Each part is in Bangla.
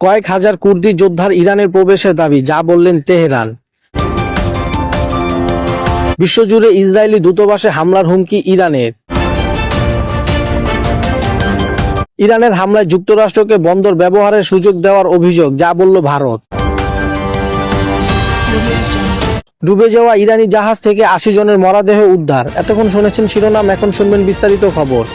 কয়েক হাজার কুর্দি যোদ্ধার ইরানের প্রবেশের দাবি, যা বললেন তেহরান। বিশ্বজুড়ে ইসরায়েলি দূতাবাসে হামলার হুমকি ইরানের। ইরানের হামলায় যুক্তরাষ্ট্রকে বন্দর ব্যবহারের সুযোগ দেওয়ার অভিযোগ, যা বলল ভারত। ডুবে যাওয়া ইরানি জাহাজ থেকে ৮০ জনের মরদেহ উদ্ধার। এতক্ষণ শুনেছেন শিরোনাম, এখন শুনবেন বিস্তারিত খবর।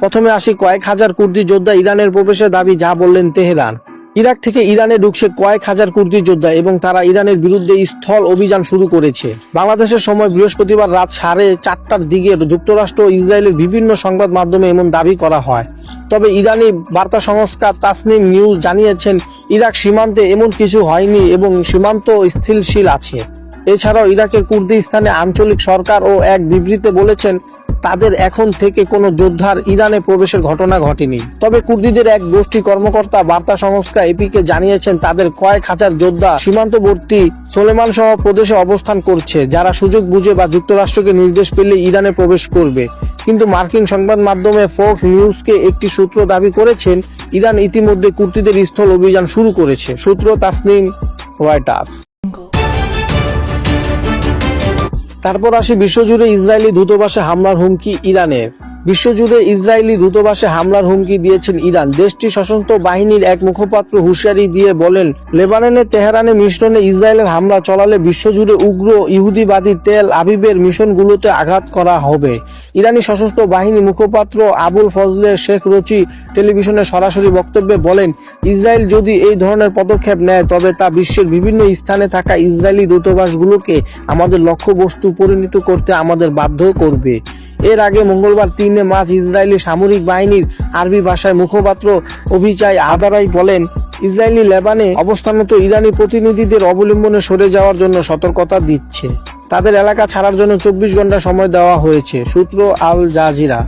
প্রথমে আসি কয়েক হাজার কুর্দি যোদ্ধা ইরানের প্রবেশের দাবি, যা বললেন তেহরান। ইরাক থেকে ইরানে ঢুকছে কয়েক হাজার কুর্দি যোদ্ধা এবং তারা ইরানের বিরুদ্ধে স্থল অভিযান শুরু করেছে। বাংলাদেশের সময় বৃহস্পতিবার রাত 4:30টার দিকে যুক্তরাষ্ট্র ও ইসরায়েলের বিভিন্ন সংবাদ মাধ্যমে এমন দাবি করা হয়। তবে ইরানি বার্তা সংস্থা তাসনিম নিউজ জানিয়েছেন, ইরাক সীমান্তে এমন কিছু হয়নি এবং সীমান্ত স্থিতিশীল আছে। এছাড়াও ইরাকের কুর্দিস্তানে আঞ্চলিক সরকার ও এক বিবৃতিতে বলেছেন, তাদের এখন থেকে কোনো যোদ্ধার ইরানে প্রবেশের ঘটনা ঘটেনি। তবে কুর্দিদের এক গোষ্ঠী কর্মকর্তা বার্তা সংস্থা এপিকে জানিয়েছেন, তাদের কয়েক হাজার যোদ্ধা সীমান্তবর্তী সোলেমান সহ প্রদেশে অবস্থান করছে, যারা সুযোগ বুঝে বা যুক্তরাষ্ট্রকে নির্দেশ পেলে ইরানে প্রবেশ করবে। কিন্তু মার্কিন সংবাদ মাধ্যমে ফক্স নিউজকে একটি সূত্র দাবি করেছেন, ইরান ইতিমধ্যে কুর্দিদের স্থল অভিযান শুরু করেছে। সূত্র তাসনিম রয়টার্স। তারপর আসি বিশ্বজুড়ে ইসরায়েলি দূতাবাসে হামলার হুমকি ইরানের। বিশ্বজুড়ে ইসরায়েলি দূতাবাসে হামলার হুমকি দিয়েছেন ইরান। দেশটির সশস্ত্র বাহিনীর এক মুখপাত্র হুঁশিয়ারি দিয়ে বলেন, লেবাননের তেহরানে মিশ্রণে ইসরায়েলের হামলা চলালে বিশ্বজুড়ে উগ্র ইহুদিবাদী তেল আবিবের মিশনগুলোতে আঘাত করা হবে। ইরানি সশস্ত্র বাহিনী মুখপাত্র আবুল ফজলে শেখ রচি টেলিভিশনের সরাসরি বক্তব্যে বলেন, ইসরায়েল যদি এই ধরনের পদক্ষেপ নেয় তবে তা বিশ্বের বিভিন্ন স্থানে থাকা ইসরায়েলি দূতাবাসগুলোকে আমাদের লক্ষ্যবস্তু পরিণত করতে আমাদের বাধ্য করবে। এর আগে মঙ্গলবার 3 মার্চ ইসরায়েলি সামরিক বাহিনীর আরবি ভাষায় মুখপাত্র অভিচাই আদারাই বলেন, ইসরায়েলি লেবানে অবস্থানরত ইরানি প্রতিনিধিদের অবলম্বনে সরে যাওয়ার জন্য সতর্কতা দিচ্ছে। তাদের এলাকা ছাড়ার জন্য 24 ঘন্টা সময় দেওয়া হয়েছে। সূত্র আল জাজিরা।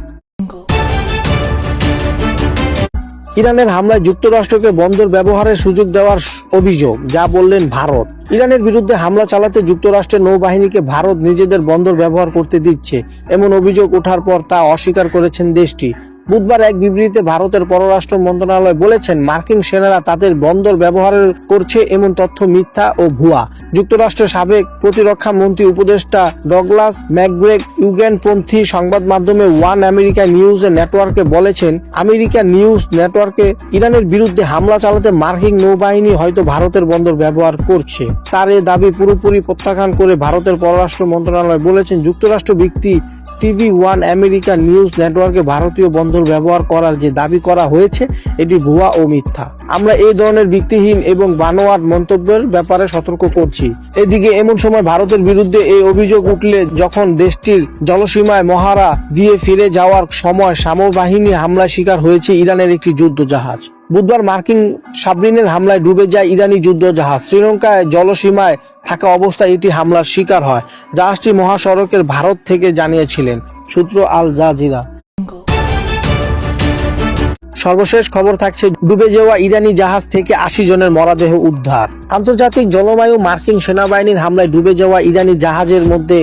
ইরানের হামলায় যুক্তরাষ্ট্রকে বন্দর ব্যবহারের সুযোগ দেওয়ার অভিযোগ, যা বললেন ভারত। ইরানের বিরুদ্ধে হামলা চালাতে যুক্তরাষ্ট্রের নৌবাহিনীকে ভারত নিজেদের বন্দর ব্যবহার করতে দিচ্ছে, এমন অভিযোগ ওঠার পর তা অস্বীকার করেছেন দেশটি। বুধবার এক বিবৃতিতে ভারতের পররাষ্ট্র মন্ত্রণালয় বলেছেন, মার্কিন সেনারা তাদের বন্দর ব্যবহার করছে এমন তথ্য মিথ্যা ও ভুয়া। যুক্তরাষ্ট্রের সাবেক প্রতিরক্ষা মন্ত্রী উপদেষ্টা ডগলাস ম্যাকগ্রেগ ইউক্রেনপন্থী সংবাদ মাধ্যমে ওয়ান আমেরিকা নিউজ নেটওয়ার্কে বলেছেন, আমেরিকা নিউজ নেটওয়ার্কে ইরানের বিরুদ্ধে হামলা চালাতে মার্কিন নৌবাহিনী হয়তো ভারতের বন্দর ব্যবহার করছে। তার এ দাবি পুরোপুরি প্রত্যাখ্যান করে ভারতের পররাষ্ট্র মন্ত্রণালয় বলেছেন, যুক্তরাষ্ট্র ভিত্তিক টিভি ওয়ান আমেরিকা নিউজ নেটওয়ার্কে ভারতীয় বন্দর ব্যবহার করার যে দাবি করা হয়েছে এটি ভুয়া ও মিথ্যা। আমরা এই ধরনের ভিত্তিহীন এবং বানোয়াট মন্তব্যের ব্যাপারে সতর্ক করছি। এদিকে এমন সময় ভারতের বিরুদ্ধে এই অভিযোগ উঠলে যখন দেশটির জলসীমায় মহড়া দিয়ে ফিরে যাওয়ার সময় সামরিক হামলার শিকার হয়েছে ইরানের একটি যুদ্ধ জাহাজ। বুধবার মার্কিন সাবরিনের হামলায় ডুবে যায় ইরানি যুদ্ধ জাহাজ। শ্রীলঙ্কায় জলসীমায় থাকা অবস্থায় এটি হামলার শিকার হয়। জাহাজটি মহাসড়কের ভারত থেকে জানিয়েছিলেন। সূত্র আল জাজিরা। সর্বশেষ খবর থাকছে, ডুবে যাওয়া ইরানি জাহাজ থেকে ৮০ জনের মরদেহ উদ্ধার। আন্তর্জাতিক জলবায়ু মার্কিন সেনাবাহিনীর হামলায় ডুবে যাওয়া ইরানি জাহাজের মধ্যে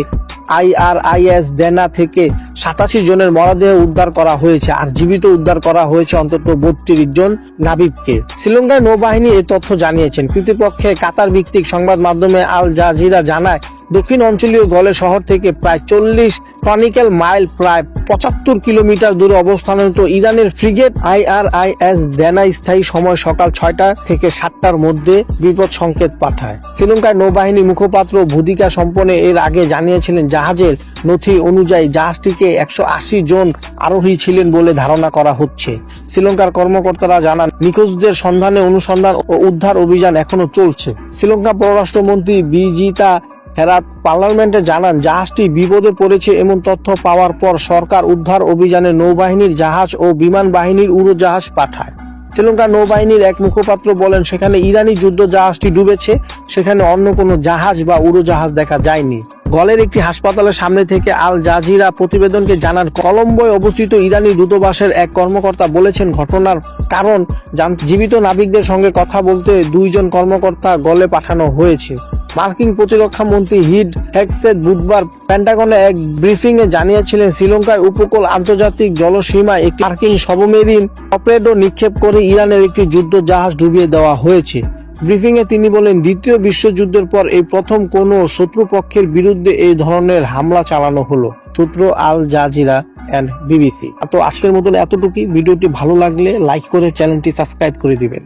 IRIS দেনা থেকে ৮৭ জনের মরদেহ উদ্ধার করা হয়েছে, আর জীবিত উদ্ধার করা হয়েছে অন্তত ৩২ জন নাবিককে। শ্রীলঙ্কার নৌবাহিনী এই তথ্য জানিয়েছেন। কর্তৃপক্ষের কাতার ভিত্তিক সংবাদ মাধ্যমে আল জাজিরা জানায়, দক্ষিণ অঞ্চলীয় গলে শহর থেকে প্রায় 40 নটিক্যাল মাইল প্রায় 75 কিলোমিটার দূরে অবস্থানরত ইরানের ফ্রিগেট IRIS দেনা স্থায়ী সময় সকাল 6টা থেকে 7টার মধ্যে বিপদ সংকেত পাঠায়। শ্রীলঙ্কার নৌবাহিনী মুখপাত্র ভুদিকা সম্পনে এর আগে জানিয়েছিলেন, জাহাজের নথি অনুযায়ী জাহাজটিকে 180 জন আরোহী ছিলেন বলে ধারণা করা হচ্ছে। শ্রীলঙ্কার কর্মকর্তারা জানান, নিখোঁজদের সন্ধানে অনুসন্ধান ও উদ্ধার অভিযান এখনো চলছে। শ্রীলঙ্কা পররাষ্ট্রমন্ত্রী বিজিতা হেরাত পার্লামেন্টে জানান, জাহাজটি বিপদে পড়েছে এমন তথ্য পাওয়ার পর সরকার উদ্ধার অভিযানে নৌবাহিনীর জাহাজ ও বিমান বাহিনীর উড়োজাহাজ পাঠায়। শ্রীলঙ্কার নৌবাহিনীর এক মুখপাত্র বলেন, সেখানে ইরানি যুদ্ধ জাহাজটি ডুবেছে, সেখানে অন্য কোনো জাহাজ বা উড়োজাহাজ দেখা যায়নি। গলের একটি হাসপাতালের সামনে থেকে আল জাজিরা প্রতিবেদনকে জানান কলম্বোয় অবস্থিত ইরানি দূতাবাসের এক কর্মকর্তা বলেছেন ঘটনার কারণ জীবিত নাবিকদের সঙ্গে কথা বলতে 2 জন কর্মকর্তা গলে পাঠানো হয়েছে। মার্কিন প্রতিরক্ষা মন্ত্রী হিড হেগসেথ বুধবার পেন্টাগনে এক ব্রিফিং এ জানিয়েছিলেন শ্রীলঙ্কার উপকূল আন্তর্জাতিক জলসীমায় একটি মার্কিন সাবমেরিন টর্পেডো নিক্ষেপ করে ইরানের একটি যুদ্ধ জাহাজ ডুবিয়ে দেওয়া হয়েছে। ব্রিফিং এ তিনি বলেন দ্বিতীয় বিশ্বযুদ্ধের পর এই প্রথম কোনো শত্রুপক্ষের বিরুদ্ধে এই ধরনের হামলা চালানো হলো। সূত্র আল জাজিরা এন্ড বিবিসি। তো আজকের মতন এতটুকুই। ভিডিওটি ভালো লাগলে লাইক করে চ্যানেলটি সাবস্ক্রাইব করে দিবেন।